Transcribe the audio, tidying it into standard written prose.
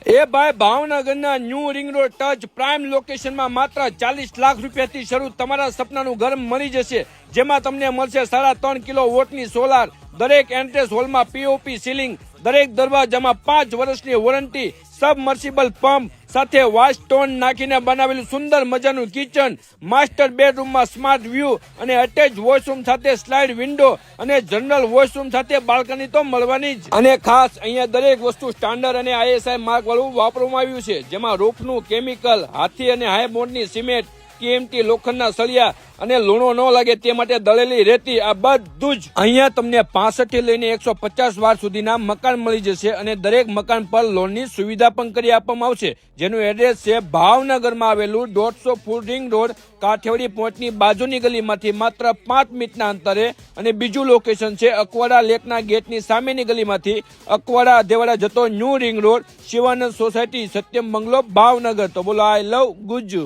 એ ભાઈ ભાવનગરના new ring road touch prime લોકેશનમાં માત્ર 40 લાખ રૂપિયાથી શરૂ તમારા સપનાનું ઘર મળી જશે, જેમાં તમને મળશે 3.5 કિલો વોટની સોલાર, દરેક એન્ટ્રેન્સ હોલમાં પીઓપી સીલિંગ, દરેક દરવાજામાં 5 વર્ષની વોરંટી, સબમર્સિબલ પંપ સાથે વોશ સ્ટોન નાખીને બનાવેલું સુંદર મજાનું કિચન, માસ્ટર બેડરૂમમાં સ્માર્ટ વ્યૂ અને અટેચ વોશરૂમ સાથે સ્લાઇડ વિન્ડો અને જનરલ વોશરૂમ સાથે બાલ્કની તો મળવાની જ. અને ખાસ અહીંયા દરેક વસ્તુ સ્ટાન્ડર્ડ અને આઈએસઆઈ માર્ક વાળું વાપરવામાં આવ્યું છે, જેમાં રૂફનું કેમિકલ, હાથી અને હાઈ બોન્ડની સિમેન્ટ, કેએમટી લોખંડના સળિયા અને લૂણો ન લાગે તે માટે દળેલી રેતી, આ બધું જ અહીંયા તમને 65 થી લઈને 150 વાર સુધીના મકાન મળી જશે અને દરેક મકાન પર લોનની સુવિધા પણ કરી આપવામાં આવશે, જેનું એડ્રેસ છે ભાવનગરમાં આવેલું 150 ફૂટ રિંગ રોડ કાઠિયાવાડી પોઈન્ટની બાજુની ગલીમાંથી માત્ર 5 મિનિટના અંતરે, અને બીજું લોકેશન છે અકવાડા લેકના ગેટની સામેની ગલીમાંથી અકવાડા અધેવાડા જતો new ring road, Shivanand society, Satyam bungalow, Bhavnagar. તો બોલો આઈ લવ ગુજ્જુ.